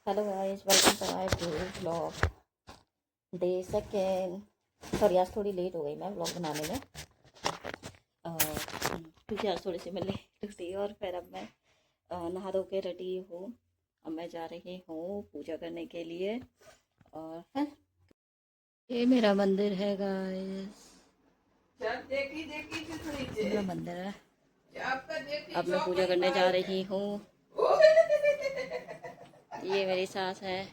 Hello guys, welcome to my blog day second. Sorry, आज थोड़ी late हो गई मैं ब्लॉग बनाने में क्योंकि आज थोड़ी सी मैं लेट उठी और फिर अब मैं नहा धो के रेडी हूँ। अब मैं जा रही हूँ पूजा करने के लिए। और है ये मेरा मंदिर है गाइस, मेरा मंदिर है। अब मैं पूजा करने जा रही हूँ। ये मेरी सास है।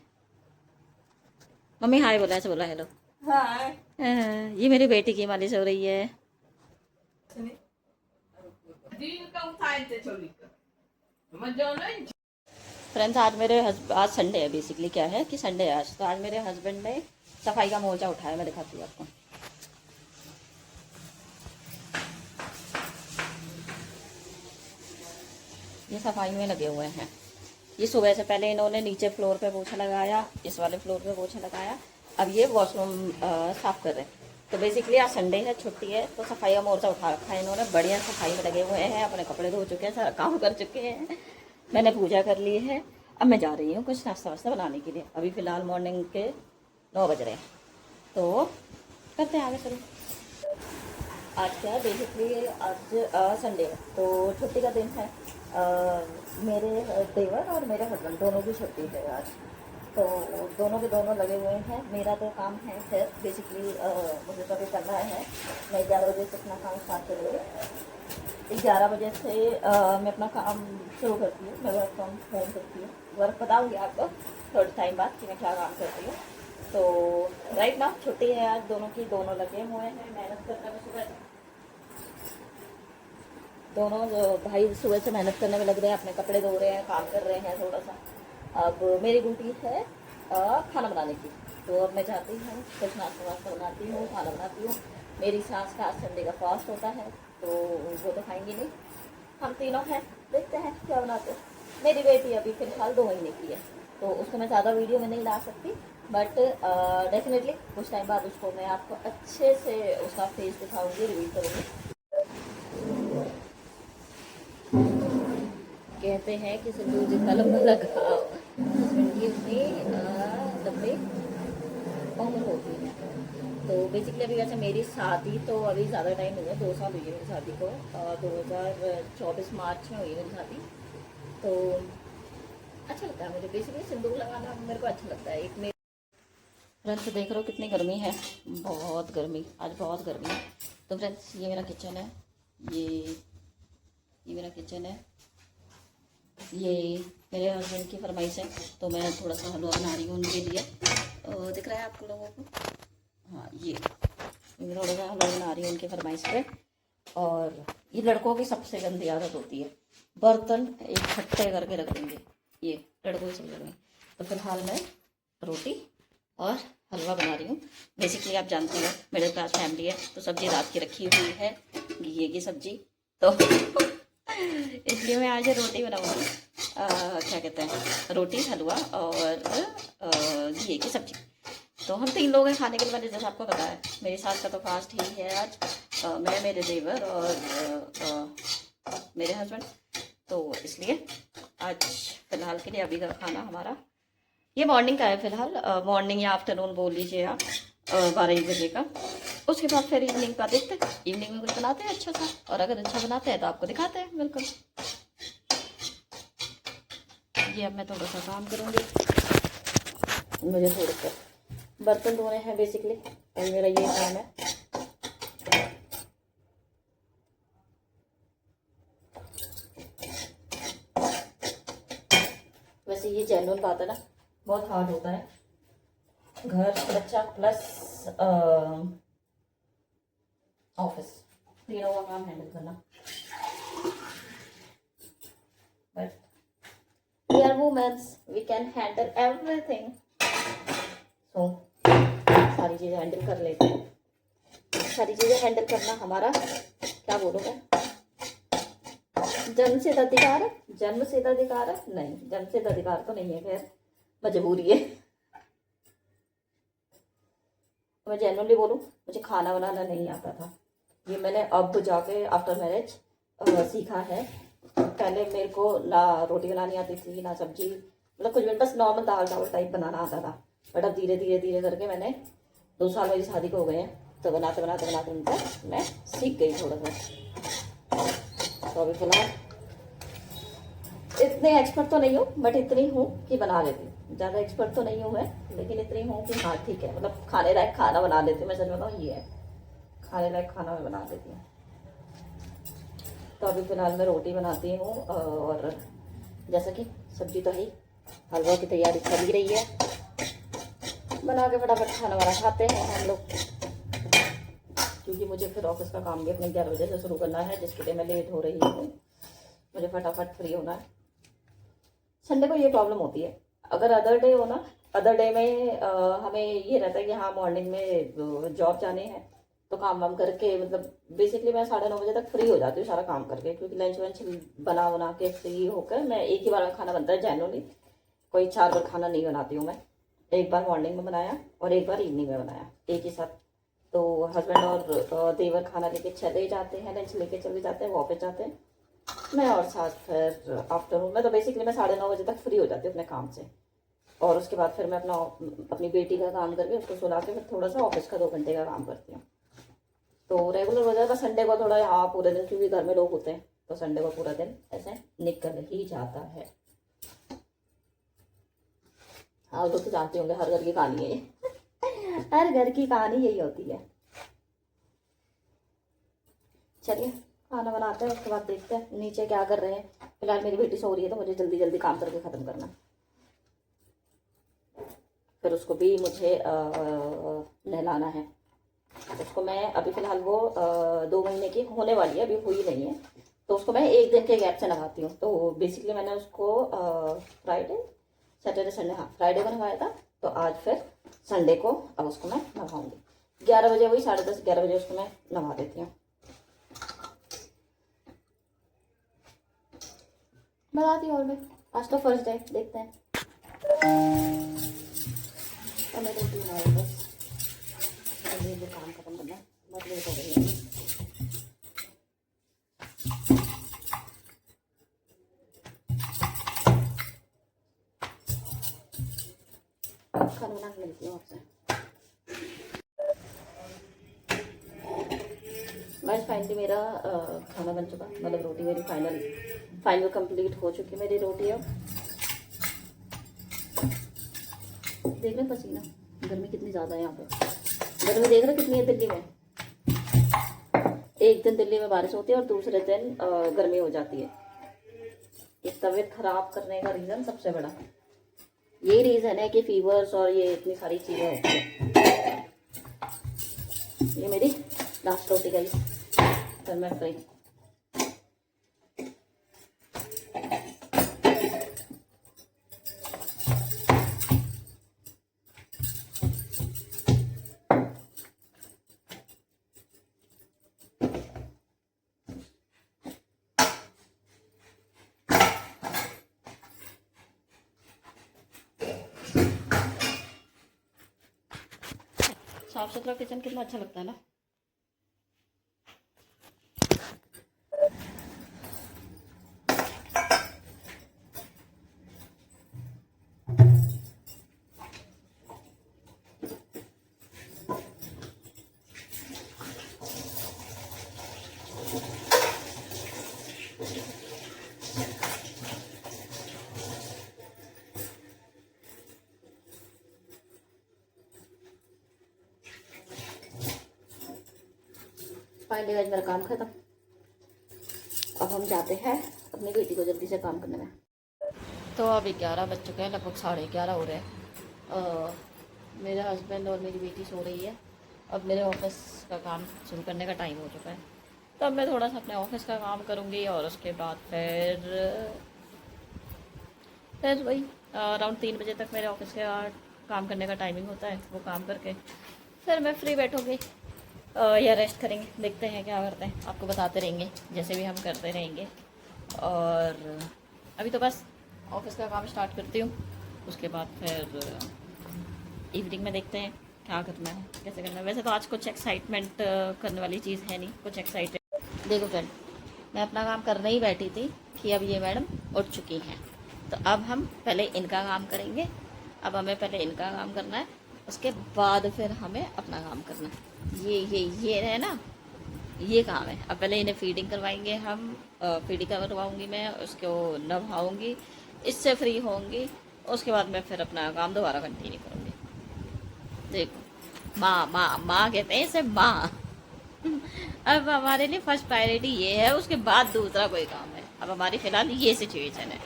मम्मी हाय बोला, ऐसे बोला हेलो। हाय। ये मेरी बेटी की मालिश हो रही है। फ्रेंड्स, आज संडे है। बेसिकली क्या है कि संडे है आज, तो आज मेरे हस्बैंड ने सफाई का मोर्चा उठाया। मैं दिखाती हूँ आपको। ये सफाई में लगे हुए हैं। ये सुबह से पहले इन्होंने नीचे फ्लोर पे पोछा लगाया, इस वाले फ्लोर पे पोछा लगाया। अब ये वॉशरूम साफ कर रहे हैं। तो बेसिकली आज संडे है, छुट्टी है, तो सफाई का मोर्चा उठा रखा है इन्होंने। बढ़िया सफाई में लगे हुए हैं, अपने कपड़े धो चुके हैं, सारा काम कर चुके हैं। मैंने पूजा कर ली है। अब मैं जा रही हूँ कुछ नाश्ता वास्ता बनाने के लिए। अभी फ़िलहाल मॉर्निंग के 9 बज रहे हैं, तो करते हैं आगे शुरू। आज क्या है, बेसिकली आज संडे है, तो छुट्टी का दिन है। मेरे देवर और मेरे हस्बैंड दोनों की छुट्टी है आज, तो दोनों के दोनों लगे हुए हैं। मेरा तो काम है फिर बेसिकली मुझे तो अभी करना है। मैं 11 बजे से अपना काम स्टार्ट करूँगी। 11 बजे से मैं अपना काम शुरू करती हूँ। मैं वर्क फ्रॉम होम करती हूँ। वर्क बताऊँगी आपको थोड़े टाइम बाद कि मैं क्या काम करती हूँ। तो राइट ना, छुट्टी है आज दोनों की, दोनों लगे हुए हैं मेहनत करने में। सुबह दोनों जो भाई सुबह से मेहनत करने में लग रहे हैं, अपने कपड़े धो रहे हैं, काम कर रहे हैं थोड़ा सा। अब मेरी ड्यूटी है खाना बनाने की। तो अब मैं जाती हूँ, कुछ नाश्ता वास्ता बनाती हूँ, खाना बनाती हूँ। मेरी सास का आज संडे का फास्ट होता है, तो वो तो खाएंगी नहीं। हम तीनों हैं, देखते हैं क्या बनाते हैं। मेरी बेटी अभी फ़िलहाल 2 महीने की है, तो उसको मैं ज़्यादा वीडियो में नहीं ला सकती, बट डेफिनेटली कुछ टाइम बाद उसको मैं आपको अच्छे से उसका फेस दिखाऊंगी, रिवील करूँगी। कहते हैं कि सिंदूर जितना लंबा लगाओ, हस्बैंड की उतनी लंबी उम्र होती है। तो बेसिकली अभी वैसे मेरी शादी तो अभी ज़्यादा टाइम नहीं है, 2 साल हुई है मेरी शादी को। 2024 मार्च में हुई है मेरी शादी। तो अच्छा लगता है मुझे बेसिकली सिंदूर लगाना, मेरे को अच्छा लगता है। एक मेरे फ्रेंड्स देख रहे हो कितनी गर्मी है, बहुत गर्मी, आज बहुत गर्मी है। तो फ्रेंड्स ये मेरा किचन है, ये मेरा किचन है। ये मेरे हस्बैंड की फरमाइश है, तो मैं थोड़ा सा हलवा बना रही हूँ उनके लिए। दिख रहा है आप लोगों को? हाँ, ये मैं थोड़ा सा हलवा बना रही हूँ उनकी फरमाइश पे। और ये लड़कों की सबसे गंदी आदत होती है, बर्तन इकट्ठे करके रख देंगे। ये लड़कों की सबसे गंदी। तो फिलहाल मैं रोटी और हलवा बना रही हूँ। बेसिकली आप जानते हो मिडिल क्लास फैमिली है, तो सब्जी रात की रखी हुई है, घी की सब्जी। तो इसलिए मैं आज रोटी बनाऊंगी। क्या कहते हैं, रोटी, हलवा और घी की सब्जी। तो हम 3 लोग हैं खाने के लिए। मैंने जैसे आपको बताया, मेरी सास का तो फास्ट ही है आज। मैं, मेरे देवर और मेरे हस्बैंड। तो इसलिए आज फिलहाल के लिए अभी का खाना हमारा ये मॉर्निंग का है। फिलहाल मॉर्निंग या आफ्टरनून बोल लीजिए आप, 12-1 बजे का। उसके बाद फिर इवनिंग का देखते हैं, इवनिंग में कुछ बनाते हैं अच्छा सा, और अगर अच्छा बनाते हैं तो आपको दिखाते हैं। बिल्कुल। ये अब मैं थोड़ा सा काम करूँगी, मुझे थोड़े से बर्तन धोने हैं बेसिकली, और मेरा ये काम है। वैसे ये जेन्युइन बात है ना, बहुत हार्ड होता है घर, बच्चा प्लस ऑफिस, तीनों का काम हैंडल करना। But we are womens, we can handle everything. So सारी चीज़ें हैंडल कर लेते हैं। सारी चीज़ें हैंडल करना हमारा, क्या बोलूँ मैं, जन्मसिद्ध अधिकार है। जन्मसिद्ध अधिकार है नहीं, जन्मसिद्ध अधिकार तो नहीं है, खैर मजबूरी है। मैं जेन्युइनली बोलूँ, मुझे खाना बनाना नहीं आता था। ये मैंने अब जाके आफ्टर मैरिज सीखा है। पहले मेरे को ना रोटी बनानी आती थी, ना सब्जी, मतलब कुछ भी बस नॉर्मल दाल चावल टाइप बनाना आता था, बट अब धीरे धीरे धीरे करके मैंने 2 साल मेरी शादी को हो गए हैं, तो बनाते बनाते बनाते बनाते मैं सीख गई थोड़ा सा। तो अभी फिलहाल इतने एक्सपर्ट तो नहीं हूँ, बट इतनी हूँ कि बना लेती हूँ। ज़्यादा एक्सपर्ट तो नहीं हूँ मैं, लेकिन इतनी हूँ कि हाँ ठीक है, मतलब खाने लायक खाना बना लेती हूँ। मैं सच बताऊँ ये है, खाने लायक खाना मैं बना लेती हूँ। तो अभी फिलहाल मैं रोटी बनाती हूँ, और जैसा कि सब्जी तो है ही, हलवा की तैयारी चल ही रही है। बना के फटाफट खाना वाना खाते हैं हम लोग, क्योंकि मुझे फिर ऑफिस का काम भी अपने 11 बजे से शुरू करना है, जिसके लिए मैं लेट हो रही हूँ। मुझे फटाफट फ्री होना है। संडे को ये प्रॉब्लम होती है, अगर अदर डे हो ना, अदर डे में हमें ये रहता है कि हाँ मॉर्निंग में जॉब जाने हैं, तो काम वाम करके मतलब बेसिकली मैं 9:30 बजे तक फ्री हो जाती हूँ सारा काम करके, क्योंकि लंच वंच बना बना के फ्री होकर मैं एक ही बार में खाना बनता है जनरली, कोई 4 बार खाना नहीं बनाती हूँ मैं। एक बार मॉर्निंग में बनाया और एक बार इवनिंग में बनाया एक ही साथ। तो हस्बैंड और देवर खाना लेके चले जाते हैं, लंच लेके चले जाते हैं, वो ऑफिस जाते हैं, मैं और साथ फिर आफ्टरनून में, तो बेसिकली मैं 9:30 बजे तक फ्री हो जाती हूँ अपने काम से। और उसके बाद फिर मैं अपनी बेटी का काम करके उसको सुला के फिर थोड़ा सा ऑफिस का 2 घंटे का काम करती हूँ। तो रेगुलर हो जाएगा। संडे को थोड़ा हाँ पूरे दिन, क्योंकि घर में लोग होते हैं, तो संडे को पूरा दिन ऐसे निकल ही जाता है। हाँ लोग तो जानते होंगे, हर घर की कहानी है ये हर घर की कहानी यही होती है। चलिए खाना बनाते हैं, उसके बाद देखते हैं नीचे क्या कर रहे हैं। फिलहाल मेरी बेटी सो रही है, तो मुझे जल्दी जल्दी काम करके ख़त्म करना, फिर उसको भी मुझे नहलाना है। उसको मैं अभी फ़िलहाल वो 2 महीने की होने वाली है, अभी हुई नहीं है, तो उसको मैं 1 दिन के गैप से नहाती हूँ। तो बेसिकली मैंने उसको फ्राइडे सैटरडे संडे, हाँ फ्राइडे को नहवाया था, तो आज फिर संडे को अब उसको मैं नहाऊंगी। 11 बजे हुई, 10:30 11 बजे उसको मैं नहा देती हूँ। बताती हूँ और मैं, आज तो फर्स्ट डे, देखते हैं। और मैं देखती हूँ बस ये काम खत्म करना, बहुत लेट हो गई है। खाना बना के मिलती हूँ आपसे। गाइस फाइनली मेरा खाना बन चुका, मतलब रोटी मेरी फाइनल कंप्लीट हो चुकी है मेरी रोटी। अब देख रहे पसीना, गर्मी कितनी ज़्यादा है यहाँ पे। गर्मी देख रहे कितनी है दिल्ली में। एक दिन दिल्ली में बारिश होती है और दूसरे दिन गर्मी हो जाती है। ये तबीयत खराब करने का रीज़न सबसे बड़ा यही रीज़न है कि फीवर्स और ये इतनी सारी चीज़ें होती है। ये मेरी लास्ट रोटी गई, फिर मैं फ्री। साफ सुथरा किचन कितना अच्छा लगता है ना। फाइनली आज मेरा काम खत्म। अब हम जाते हैं अपनी बेटी को जल्दी से काम करने में। तो अभी 11 बज चुके हैं, लगभग 11:30 हो रहे हैं। मेरे हस्बैंड और मेरी बेटी सो रही है। अब मेरे ऑफिस का काम शुरू करने का टाइम हो चुका है, तो अब मैं थोड़ा सा अपने ऑफिस का काम करूँगी, और उसके बाद फिर वही अराउंड 3 बजे तक मेरे ऑफिस का काम करने का टाइमिंग होता है। वो काम करके फिर मैं फ्री बैठूँगी या रेस्ट करेंगे, देखते हैं क्या करते हैं, आपको बताते रहेंगे जैसे भी हम करते रहेंगे। और अभी तो बस ऑफिस का काम स्टार्ट करती हूँ, उसके बाद फिर इवनिंग में देखते हैं क्या करना है, कैसे करना है। वैसे तो आज कुछ एक्साइटमेंट करने वाली चीज़ है नहीं, कुछ एक्साइटेड। देखो फ्रेंड, मैं अपना काम करने ही बैठी थी कि अब ये मैडम उठ चुकी हैं, तो अब हम पहले इनका काम करेंगे। अब हमें पहले इनका काम करना है, उसके बाद फिर हमें अपना काम करना है। ये है ना, ये काम है। अब पहले इन्हें फीडिंग करवाएंगे हम, फीडिंग करवाऊंगी मैं, उसको नभाऊंगी, इससे फ्री होंगी, उसके बाद मैं फिर अपना काम दोबारा कंटिन्यू करूँगी। देखो, माँ माँ माँ कहते हैं इसे, माँ। अब हमारे लिए फर्स्ट प्रायोरिटी ये है, उसके बाद दूसरा कोई काम है। अब हमारी फिलहाल ये सिचुएशन है।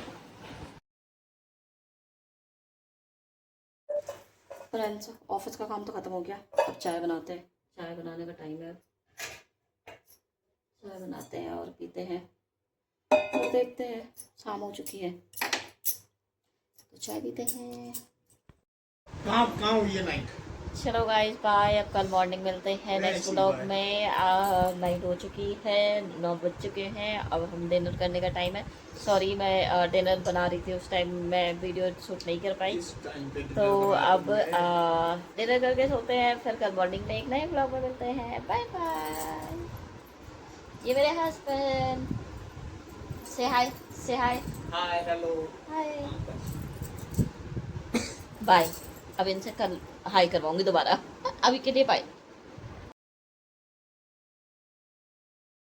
फ्रेंड्स, ऑफिस का काम तो ख़त्म हो गया, अब चाय बनाते हैं। चाय बनाने का टाइम है, चाय बनाते हैं और पीते हैं। और देखते हैं, शाम हो चुकी है तो चाय पीते हैं। कहाँ हुई है नाइट? चलो गाइस, बाय। अब कल मॉर्निंग मिलते हैं नेक्स्ट ब्लॉग में। नाइट हो चुकी है, 9 बज चुके हैं। अब हम डिनर करने का टाइम है। सॉरी, मैं डिनर बना रही थी, उस टाइम मैं वीडियो शूट नहीं कर पाई। तो अब डिनर करके सोते हैं, फिर कल मॉर्निंग में एक नए ब्लॉग में मिलते हैं। Bye bye. ये मेरे हस्बैंड, से हाय, से हाय। हाय, हेलो, हाय, बाय। अब इनसे कल हाय करवाऊंगी दोबारा। अभी के लिए बाय।